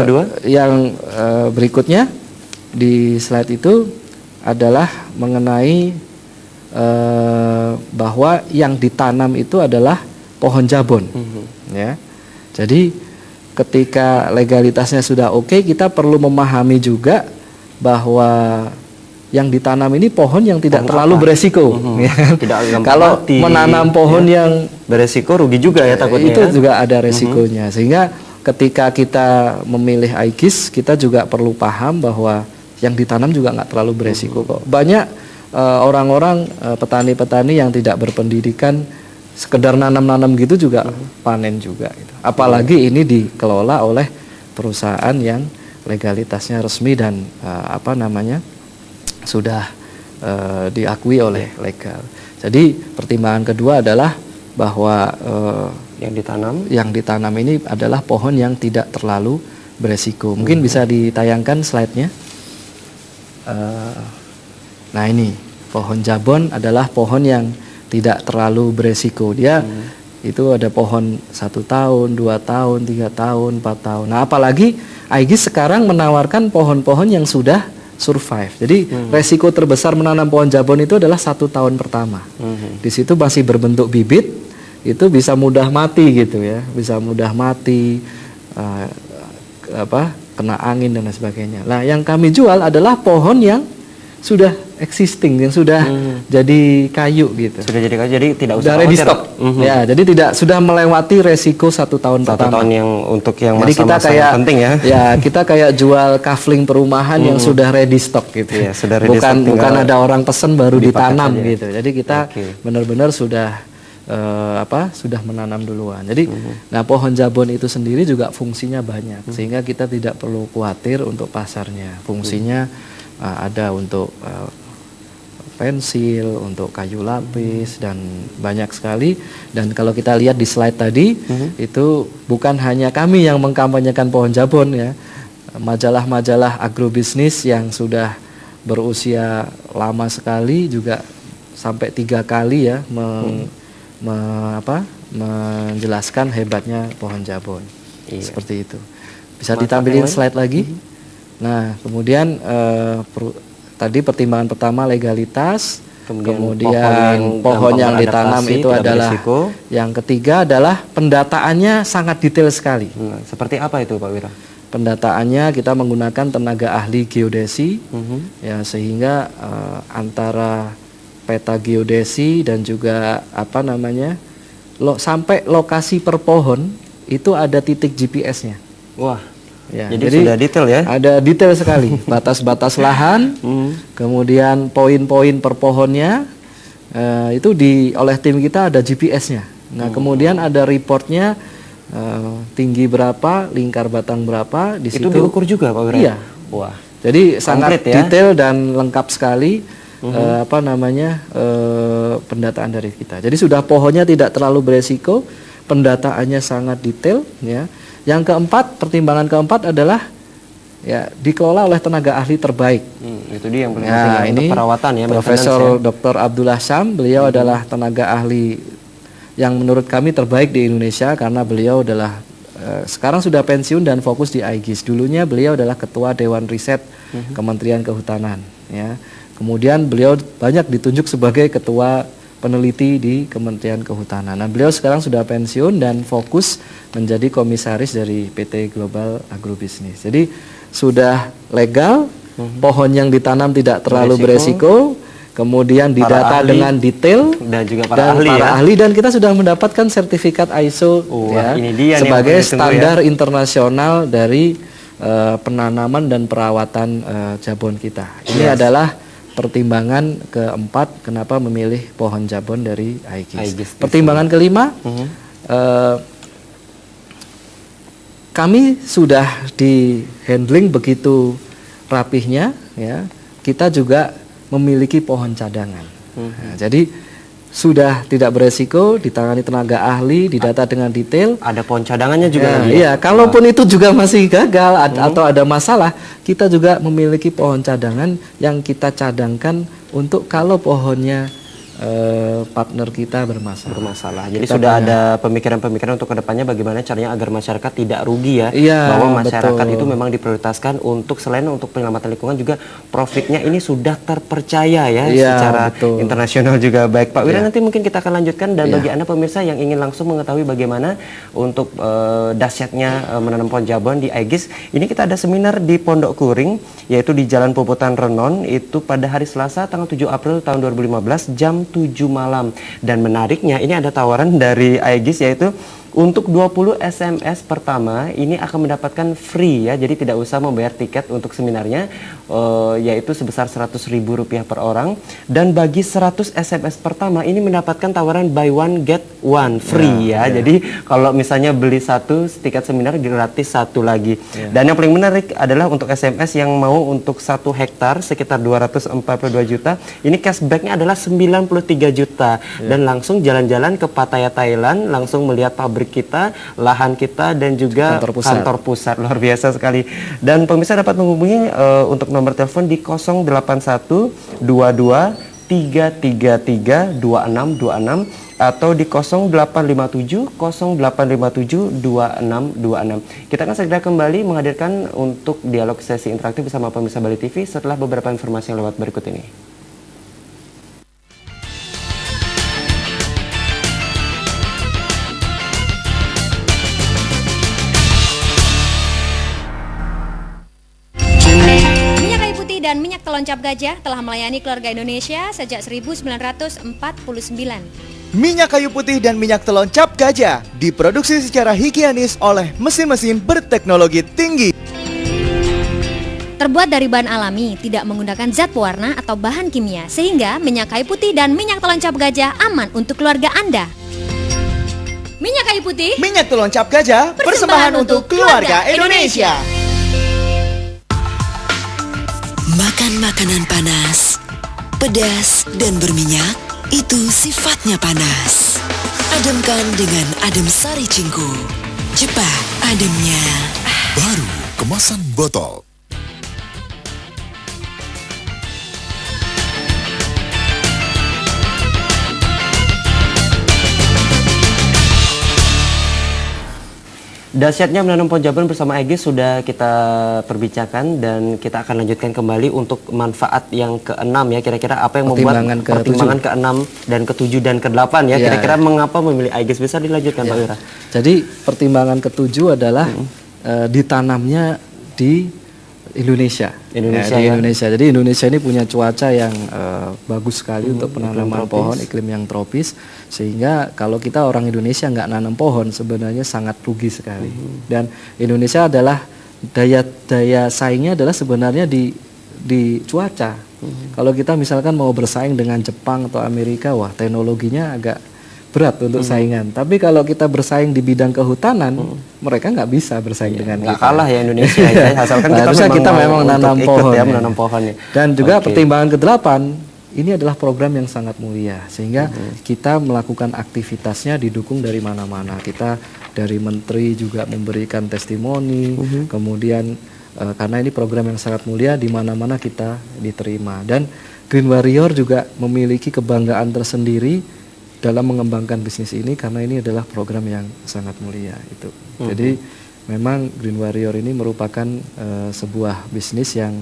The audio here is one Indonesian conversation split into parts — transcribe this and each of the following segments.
kedua? Yang berikutnya di slide itu adalah mengenai bahwa yang ditanam itu adalah pohon jabon. Ya. Jadi ketika legalitasnya sudah oke, kita perlu memahami juga bahwa yang ditanam ini pohon yang tidak terlalu beresiko. Ya. Kalau menanam pohon yang beresiko, rugi juga ya takutnya. Itu juga ada resikonya. Sehingga ketika kita memilih Aegis, kita juga perlu paham bahwa yang ditanam juga nggak terlalu beresiko kok. Banyak orang-orang petani-petani yang tidak berpendidikan, sekedar nanam-nanam gitu juga panen juga. Gitu. Apalagi ini dikelola oleh perusahaan yang legalitasnya resmi dan sudah diakui oleh legal. Jadi pertimbangan kedua adalah bahwa yang ditanam ini adalah pohon yang tidak terlalu beresiko. Mungkin bisa ditayangkan slide-nya. Nah ini pohon jabon adalah pohon yang tidak terlalu beresiko. Dia itu ada pohon 1 tahun, 2 tahun, 3 tahun, 4 tahun. Nah apalagi Aegis sekarang menawarkan pohon-pohon yang sudah survive. Jadi resiko terbesar menanam pohon jabon itu adalah 1 tahun pertama. Di situ masih berbentuk bibit, itu bisa mudah mati gitu ya, bisa mudah mati, kena angin dan lain sebagainya. Nah, yang kami jual adalah pohon yang sudah existing, yang sudah jadi kayu gitu. Sudah jadi kayu, jadi tidak usah ready stock. Ya, jadi sudah melewati resiko 1 tahun pertama. 1 tahun yang untuk yang masa-masa yang penting ya. Ya, kita kayak jual kafling perumahan yang sudah ready stock gitu. Ya, sudah ready stock, bukan ada orang pesen baru ditanam gitu. Jadi kita benar-benar sudah sudah menanam duluan. Jadi nah pohon jabon itu sendiri juga fungsinya banyak, sehingga kita tidak perlu khawatir untuk pasarnya. Fungsinya ada untuk pensil, untuk kayu lapis dan banyak sekali. Dan kalau kita lihat di slide tadi, itu bukan hanya kami yang mengkampanyekan pohon jabon ya. Majalah-majalah agrobisnis yang sudah berusia lama sekali juga sampai 3 kali ya menjelaskan hebatnya pohon jabon. Seperti itu. Bisa ditampilkan slide lagi. Nah, kemudian tadi pertimbangan pertama legalitas, kemudian pohon yang ditanam itu adalah berisiko. Yang ketiga adalah pendataannya sangat detail sekali. Seperti apa itu Pak Wira? Pendataannya kita menggunakan tenaga ahli geodesi, ya sehingga antara peta geodesi dan juga sampai lokasi per pohon itu ada titik GPS-nya. Wah, ya, jadi sudah detail ya? Ada detail sekali, batas-batas lahan, kemudian poin-poin per pohonnya, itu oleh tim kita ada GPS-nya. Nah, kemudian ada reportnya, tinggi berapa, lingkar batang berapa, di situ. Itu diukur juga Pak Wira? Iya. Wah, jadi sangat detail dan lengkap sekali. Pendataan dari kita. Jadi sudah pohonnya tidak terlalu beresiko, pendataannya sangat detail ya. Yang keempat, pertimbangan keempat adalah ya dikelola oleh tenaga ahli terbaik. Itu dia yang paling penting ini untuk perawatan ya. Profesor Dr. Abdullah Syam, beliau adalah tenaga ahli yang menurut kami terbaik di Indonesia karena beliau adalah sekarang sudah pensiun dan fokus di Aegis. Dulunya beliau adalah ketua Dewan Riset Kementerian Kehutanan ya. Kemudian beliau banyak ditunjuk sebagai ketua peneliti di Kementerian Kehutanan. Nah, beliau sekarang sudah pensiun dan fokus menjadi komisaris dari PT Global Agrobisnis. Jadi sudah legal, pohon yang ditanam tidak terlalu beresiko, kemudian didata dengan detail dan juga para ahli dan kita sudah mendapatkan sertifikat ISO sebagai standar internasional dari penanaman dan perawatan jabon kita. Ini adalah pertimbangan keempat kenapa memilih pohon jabon dari Aegis. Pertimbangan kelima, kami sudah di handling begitu rapihnya, ya. Kita juga memiliki pohon cadangan. Nah, jadi sudah tidak beresiko, ditangani tenaga ahli, didata dengan detail. Ada pohon cadangannya juga. Iya, kalaupun itu juga masih gagal atau ada masalah, kita juga memiliki pohon cadangan yang kita cadangkan untuk kalau pohonnya partner kita bermasalah. Jadi Kita sudah punya- ada pemikiran-pemikiran untuk kedepannya bagaimana caranya agar masyarakat tidak rugi ya. Iya, Bahwa masyarakat betul. itu memang diprioritaskan untuk selain untuk penyelamatan lingkungan juga profitnya ini sudah terpercaya ya Iya, secara betul. internasional juga. Baik Pak Wira, Iya. nanti mungkin kita akan lanjutkan dan Iya. bagi Anda pemirsa yang ingin langsung mengetahui bagaimana untuk dahsyatnya menanam pohon jabon di Aegis, ini kita ada seminar di Pondok Kuring yaitu di Jalan Puputan Renon itu pada hari Selasa tanggal 7 April tahun 2015 jam 7 malam. Dan menariknya ini ada tawaran dari Aegis yaitu untuk 20 SMS pertama ini akan mendapatkan free ya, jadi tidak usah membayar tiket untuk seminarnya yaitu sebesar Rp100.000 per orang, dan bagi 100 SMS pertama ini mendapatkan tawaran buy one get one free ya. Jadi kalau misalnya beli satu tiket seminar gratis satu lagi. Dan yang paling menarik adalah untuk SMS yang mau untuk 1 hektar sekitar 242 juta, ini cashbacknya adalah 93 juta dan langsung jalan-jalan ke Pattaya Thailand, langsung melihat pabrik kita, lahan kita dan juga kantor pusat. Luar biasa sekali. Dan pemirsa dapat menghubungi untuk nomor telepon di 081 22 333 2626 atau di 0857 0857 2626. Kita akan segera kembali menghadirkan untuk dialog sesi interaktif bersama pemirsa Bali TV setelah beberapa informasi yang lewat berikut ini. Minyak kayu putih dan minyak telon cap gajah telah melayani keluarga Indonesia sejak 1949. Minyak kayu putih dan minyak telon cap gajah diproduksi secara higienis oleh mesin-mesin berteknologi tinggi. Terbuat dari bahan alami, tidak menggunakan zat pewarna atau bahan kimia, sehingga minyak kayu putih dan minyak telon cap gajah aman untuk keluarga Anda. Minyak kayu putih, Minyak telon cap gajah, persembahan untuk keluarga Indonesia. Makan makanan panas, pedas dan berminyak, itu sifatnya panas. Ademkan dengan adem sari cingku. Cepat ademnya. Baru kemasan botol. Dahsyatnya menanam pohon jabon bersama Aegis sudah kita perbincangkan dan kita akan lanjutkan kembali untuk manfaat yang ke-6 ya, kira-kira apa yang membuat pertimbangan ke-6 dan ke-7 dan ke-8 ya, kira-kira mengapa memilih Aegis, bisa dilanjutkan Pak Wira. Jadi pertimbangan ke-7 adalah ditanamnya di Indonesia. Indonesia. Jadi Indonesia ini punya cuaca yang bagus sekali untuk penanaman pohon, iklim yang tropis, sehingga kalau kita orang Indonesia nggak nanam pohon sebenarnya sangat rugi sekali. Dan Indonesia adalah daya saingnya adalah sebenarnya di cuaca. Kalau kita misalkan mau bersaing dengan Jepang atau Amerika, wah teknologinya agak berat untuk saingan. Tapi kalau kita bersaing di bidang kehutanan, mereka nggak bisa bersaing dengan Nggak kita. kalah ya Indonesia ya, asalkan kita memang nanam pohon ya, menanam pohon ya. Dan juga pertimbangan ke-8, ini adalah program yang sangat mulia, sehingga kita melakukan aktivitasnya didukung dari mana-mana. Kita dari menteri juga memberikan testimoni, kemudian karena ini program yang sangat mulia, di mana-mana kita diterima. Dan Green Warrior juga memiliki kebanggaan tersendiri dalam mengembangkan bisnis ini, karena ini adalah program yang sangat mulia itu. Jadi memang Green Warrior ini merupakan sebuah bisnis yang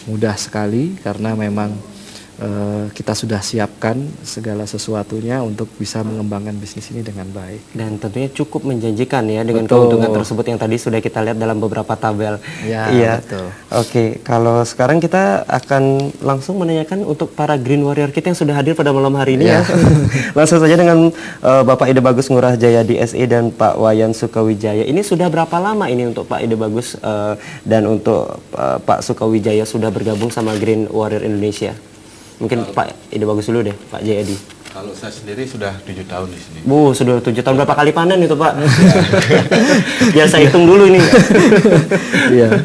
mudah sekali, karena memang kita sudah siapkan segala sesuatunya untuk bisa mengembangkan bisnis ini dengan baik. Dan tentunya cukup menjanjikan ya dengan keuntungan tersebut yang tadi sudah kita lihat dalam beberapa tabel. Ya, iya. betul. Oke, kalau sekarang kita akan langsung menanyakan untuk para Green Warrior kita yang sudah hadir pada malam hari ini ya. Langsung saja dengan Bapak Ide Bagus Ngurah Jaya DSE dan Pak Wayan Sukawijaya. Ini sudah berapa lama ini untuk Pak Ide Bagus dan untuk Pak Sukawijaya sudah bergabung sama Green Warrior Indonesia? Mungkin Pak Ide Bagus dulu deh, Pak Jayadi. Kalau saya sendiri sudah 7 tahun di sini. Bu, sudah 7 tahun, berapa kali panen itu Pak? Biar saya hitung dulu ini. Iya.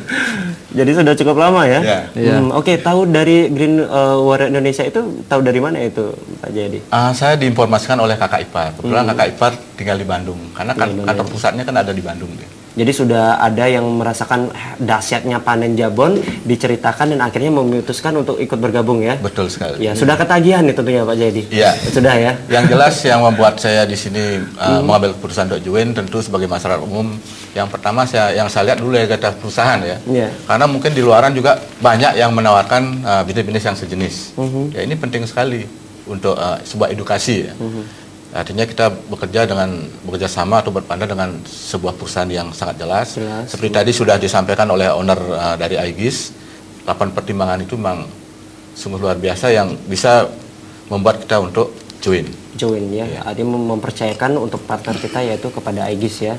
Jadi sudah cukup lama ya? Iya. Oke, tahu dari Green Warrior Indonesia itu, tahu dari mana itu Pak Jayadi? Saya diinformasikan oleh kakak ipar. Kebetulan kakak ipar tinggal di Bandung. Karena kantor pusatnya kan ada di Bandung deh. Jadi sudah ada yang merasakan dahsyatnya panen jabon, diceritakan dan akhirnya memutuskan untuk ikut bergabung ya. Betul sekali. Ya, sudah ketagihan nih tentunya Pak Jayadi. Iya. Sudah ya. Yang jelas yang membuat saya di sini mengambil keputusan untuk join tentu sebagai masyarakat umum. Yang pertama yang saya lihat dulu ya kata perusahaan ya. Iya. Karena mungkin di luaran juga banyak yang menawarkan bisnis-bisnis yang sejenis. Ya ini penting sekali untuk sebuah edukasi ya. Artinya kita bekerja sama atau berpandang dengan sebuah perusahaan yang sangat jelas. Seperti tadi sudah disampaikan oleh owner dari Aegis, 8 pertimbangan itu memang sungguh luar biasa yang bisa membuat kita untuk join ya. Artinya mempercayakan untuk partner kita yaitu kepada Aegis ya.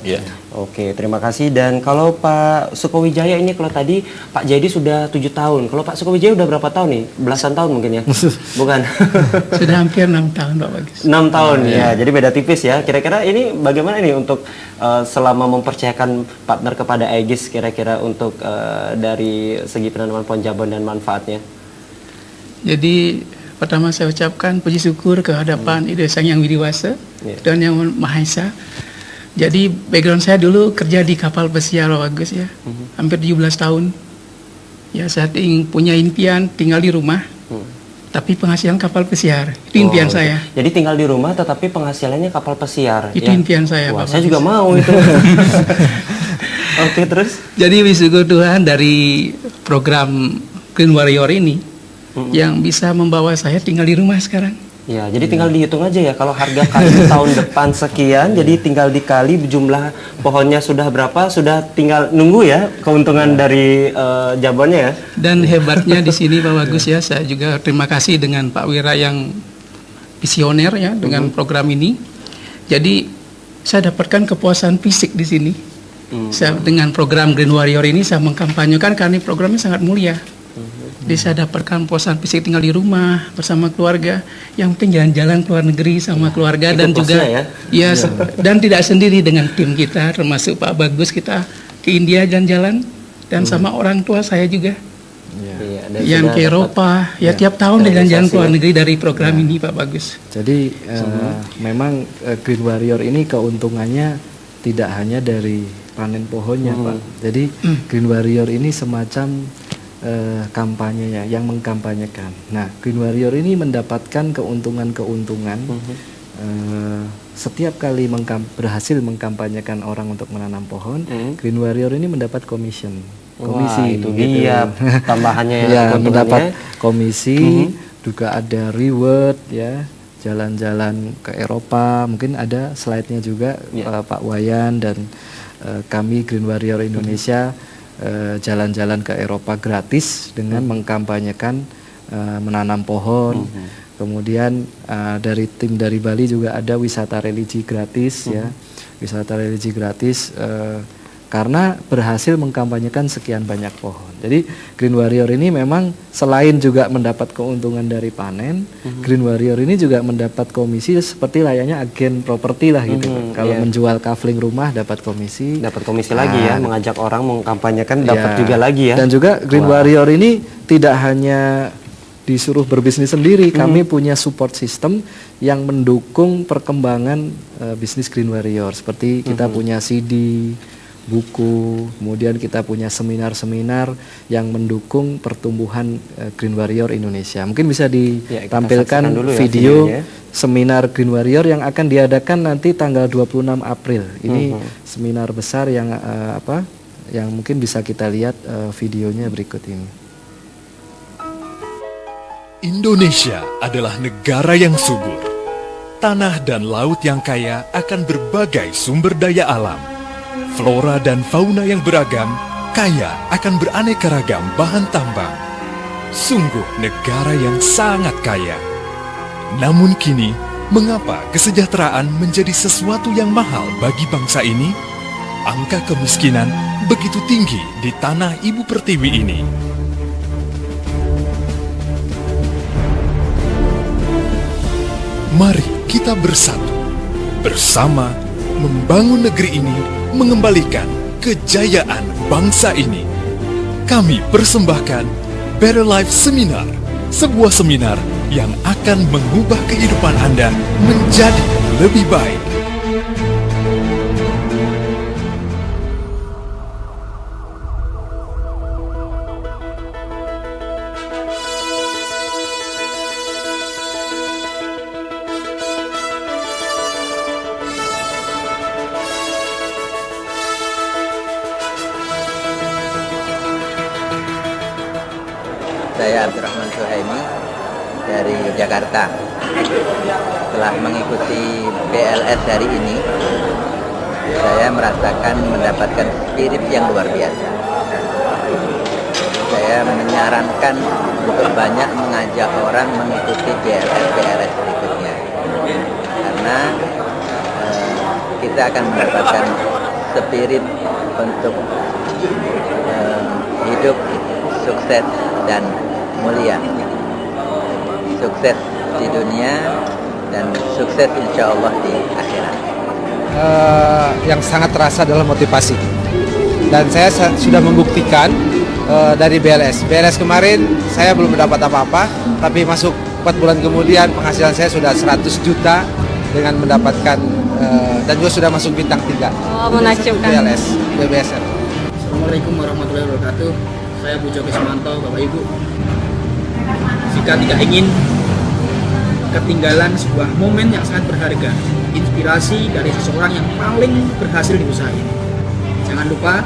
Oke, terima kasih. Dan kalau Pak Sukowijaya ini, kalau tadi Pak Jayadi sudah 7 tahun. Kalau Pak Sukowijaya udah berapa tahun nih? Belasan tahun mungkin ya? Bukan. Sudah hampir 6 tahun Pak Bagus. 6 tahun ya. Jadi beda tipis ya. Kira-kira ini bagaimana ini untuk selama mempercayakan partner kepada Aegis, kira-kira untuk dari segi penanaman pohon jabon dan manfaatnya? Jadi pertama saya ucapkan puji syukur kehadapan Ide Sang Yang Widiwasa dan Yang Maha Esa. Jadi background saya dulu kerja di kapal pesiar Pak Bagus ya, hampir 17 tahun. Ya saya punya impian tinggal di rumah, tapi penghasilan kapal pesiar. Itu impian saya. Jadi tinggal di rumah tetapi penghasilannya kapal pesiar. Itu impian saya. Wah, Pak saya Bagus juga mau itu. Oke, terus? Jadi bersyukur Tuhan dari program Green Warrior ini yang bisa membawa saya tinggal di rumah sekarang. Ya, jadi tinggal dihitung aja ya. Kalau harga kayu tahun depan sekian, jadi tinggal dikali jumlah pohonnya sudah berapa, sudah tinggal nunggu ya keuntungan dari jabonnya ya. Dan hebatnya di sini Pak Bagus ya, saya juga terima kasih dengan Pak Wira yang visioner ya dengan program ini. Jadi saya dapatkan kepuasan fisik di sini. Saya dengan program Green Warrior ini saya mengkampanyekan karena programnya sangat mulia. Jadi saya dapatkan kepuasan fisik tinggal di rumah bersama keluarga. Yang penting jalan-jalan ke luar negeri sama keluarga dan juga dan tidak sendiri dengan tim kita termasuk Pak Bagus, kita ke India jalan-jalan dan sama orang tua saya juga. Yang ke Eropa tiap tahun jalan-jalan ke luar negeri dari program ini Pak Bagus. Jadi memang Green Warrior ini keuntungannya tidak hanya dari panen pohonnya Pak. Jadi Green Warrior ini semacam kampanyenya yang mengkampanyekan. Nah, Green Warrior ini mendapatkan keuntungan-keuntungan setiap kali berhasil mengkampanyekan orang untuk menanam pohon. Green Warrior ini mendapat komisi. Wah, itu dia tambahannya ya, mendapat komisi, juga ada reward ya, jalan-jalan ke Eropa, mungkin ada slide-nya juga Pak Wayan dan kami Green Warrior Indonesia jalan-jalan ke Eropa gratis dengan mengkampanyekan menanam pohon. Kemudian dari tim dari Bali juga ada wisata religi gratis ya, wisata religi gratis karena berhasil mengkampanyekan sekian banyak pohon. Jadi Green Warrior ini memang selain juga mendapat keuntungan dari panen, Green Warrior ini juga mendapat komisi seperti layaknya agen properti lah gitu. Kalau menjual kafling rumah dapat komisi lagi ya, mengajak orang mengkampanyekan dapat juga lagi ya. Dan juga Green Warrior ini tidak hanya disuruh berbisnis sendiri, kami punya support system yang mendukung perkembangan bisnis Green Warrior. Seperti kita punya CD, buku, kemudian kita punya seminar-seminar yang mendukung pertumbuhan Green Warrior Indonesia. Mungkin bisa ditampilkan video seminar Green Warrior yang akan diadakan nanti tanggal 26 April. Ini seminar besar yang yang mungkin bisa kita lihat videonya berikut ini. Indonesia adalah negara yang subur. Tanah dan laut yang kaya akan berbagai sumber daya alam. Flora dan fauna yang beragam, kaya akan beraneka ragam bahan tambang. Sungguh negara yang sangat kaya. Namun kini, mengapa kesejahteraan menjadi sesuatu yang mahal bagi bangsa ini? Angka kemiskinan begitu tinggi di tanah Ibu Pertiwi ini. Mari kita bersatu, bersama membangun negeri ini, mengembalikan kejayaan bangsa ini. Kami persembahkan Better Life Seminar, sebuah seminar yang akan mengubah kehidupan Anda menjadi lebih baik. saya Abdurrahman Suhaimi dari Jakarta. Setelah mengikuti BLS hari ini, saya merasakan mendapatkan spirit yang luar biasa. Saya menyarankan untuk banyak mengajak orang mengikuti BLS berikutnya, karena kita akan mendapatkan spirit untuk hidup sukses dan mulia. Sukses di dunia dan sukses insya Allah di akhirat. Yang sangat terasa adalah motivasi, dan saya sudah membuktikan dari BLS kemarin saya belum mendapat apa-apa, tapi masuk 4 bulan kemudian penghasilan saya sudah 100 juta dengan mendapatkan dan juga sudah masuk bintang 3. Menakjubkan. BBSR. Assalamualaikum warahmatullahi wabarakatuh. Saya Bu Joki Sumanto, Bapak Ibu. Jika tidak ingin ketinggalan sebuah momen yang sangat berharga, inspirasi dari seseorang yang paling berhasil di usaha ini, jangan lupa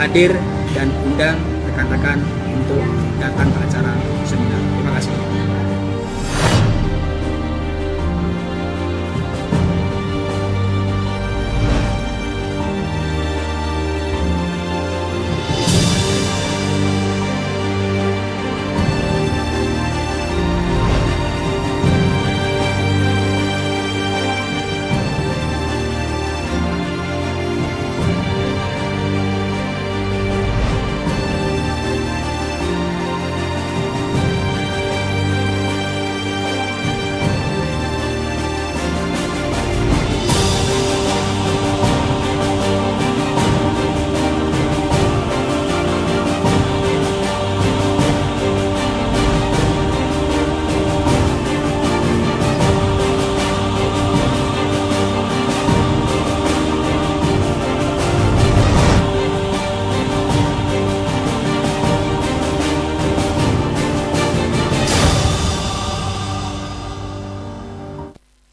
hadir dan undang rekan-rekan untuk datang ke acara seminar. Terima kasih.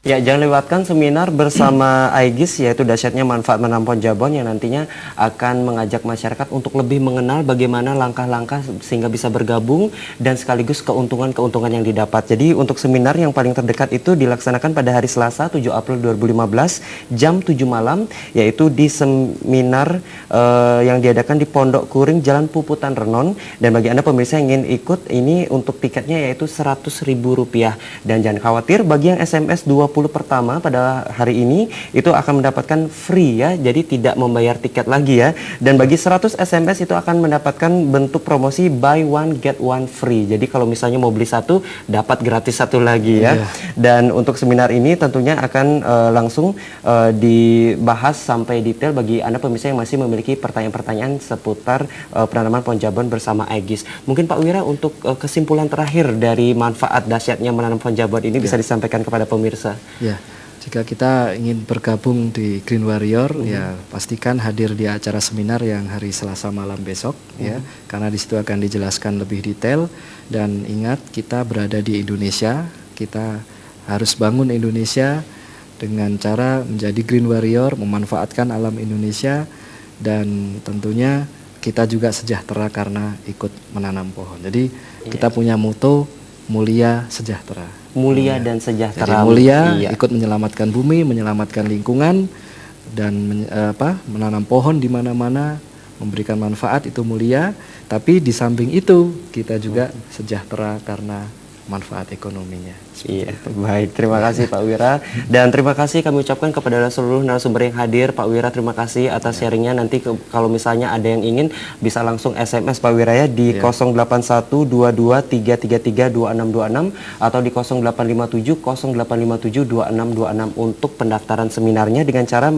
Ya, jangan lewatkan seminar bersama Aegis, yaitu dahsyatnya manfaat menanam pohon jabon, yang nantinya akan mengajak masyarakat untuk lebih mengenal bagaimana langkah-langkah sehingga bisa bergabung dan sekaligus keuntungan-keuntungan yang didapat. Jadi untuk seminar yang paling terdekat itu dilaksanakan pada hari Selasa 7 April 2015 jam 7 malam, yaitu di seminar yang diadakan di Pondok Kuring Jalan Puputan Renon. Dan bagi Anda pemirsa yang ingin ikut, ini untuk tiketnya yaitu Rp100.000. Dan jangan khawatir, bagi yang SMS 20 pertama pada hari ini itu akan mendapatkan free ya, jadi tidak membayar tiket lagi ya. Dan bagi 100 SMS itu akan mendapatkan bentuk promosi buy one get one free. Jadi kalau misalnya mau beli satu dapat gratis satu lagi ya. Dan untuk seminar ini tentunya akan langsung dibahas sampai detail bagi Anda pemirsa yang masih memiliki pertanyaan-pertanyaan seputar penanaman pohon jabon bersama Aegis. Mungkin Pak Wira untuk kesimpulan terakhir dari manfaat dahsyatnya menanam pohon jabon ini bisa disampaikan kepada pemirsa. Ya, jika kita ingin bergabung di Green Warrior, ya pastikan hadir di acara seminar yang hari Selasa malam besok, ya, karena di situ akan dijelaskan lebih detail. Dan ingat, kita berada di Indonesia, kita harus bangun Indonesia dengan cara menjadi Green Warrior, memanfaatkan alam Indonesia, dan tentunya kita juga sejahtera karena ikut menanam pohon. Jadi kita punya moto mulia sejahtera. Mulia dan sejahtera. Jadi mulia, ikut menyelamatkan bumi, menyelamatkan lingkungan, dan menanam pohon di mana-mana, memberikan manfaat, itu mulia. Tapi di samping itu kita juga sejahtera karena manfaat ekonominya. Iya, baik. Terima kasih Pak Wira. Dan terima kasih kami ucapkan kepada seluruh narasumber yang hadir. Pak Wira, terima kasih atas sharingnya. Nanti kalau misalnya ada yang ingin bisa langsung SMS Pak Wira ya di 081223332626 atau di 085708572626 untuk pendaftaran seminarnya dengan cara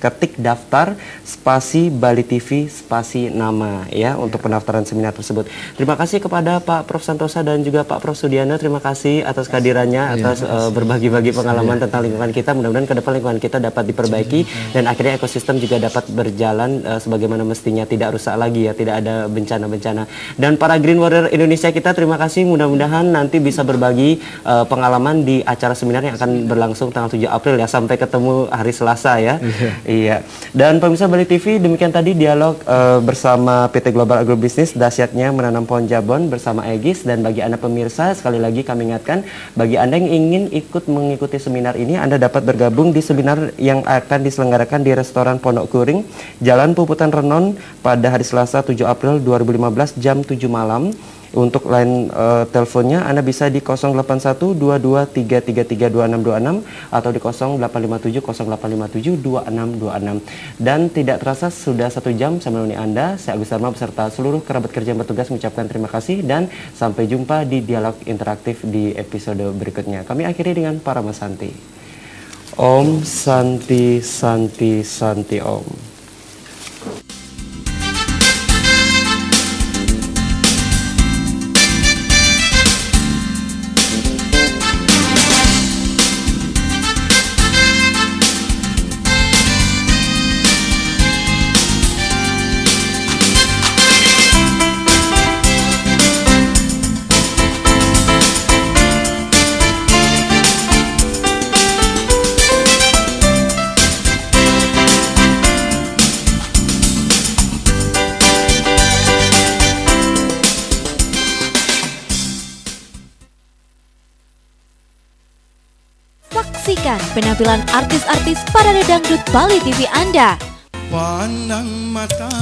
ketik daftar spasi Bali TV spasi nama ya untuk pendaftaran seminar tersebut. Terima kasih kepada Pak Prof Santosa dan juga Pak Prof Sudiana. Terima kasih atas kehadiran kehadirannya atas berbagi-bagi pengalaman tentang lingkungan kita. Mudah-mudahan ke depan lingkungan kita dapat diperbaiki dan akhirnya ekosistem juga dapat berjalan sebagaimana mestinya, tidak rusak lagi ya, tidak ada bencana-bencana. Dan para Green Warrior Indonesia kita, terima kasih. Mudah-mudahan nanti bisa berbagi pengalaman di acara seminar yang akan berlangsung tanggal 7 April ya, sampai ketemu hari Selasa ya. Iya. Dan pemirsa Bali TV, demikian tadi dialog bersama PT Global Agrobisnis, dahsyatnya menanam pohon Jabon bersama Aegis. Dan bagi Anda pemirsa, sekali lagi kami ingatkan, bagi Anda yang ingin ikut mengikuti seminar ini, Anda dapat bergabung di seminar yang akan diselenggarakan di Restoran Pondok Kuring, Jalan Puputan Renon pada hari Selasa 7 April 2015 jam 7 malam. Untuk line teleponnya Anda bisa di 081223332626 atau di 085708572626. Dan tidak terasa sudah 1 jam saya menemani Anda. Saya Agus Dharma beserta seluruh kerabat kerja yang bertugas mengucapkan terima kasih dan sampai jumpa di dialog interaktif di episode berikutnya. Kami akhiri dengan Paramasanti. Om Santi Santi Santi Om. Saksikan penampilan artis-artis Parade Dangdut Bali TV Anda. Pandang mata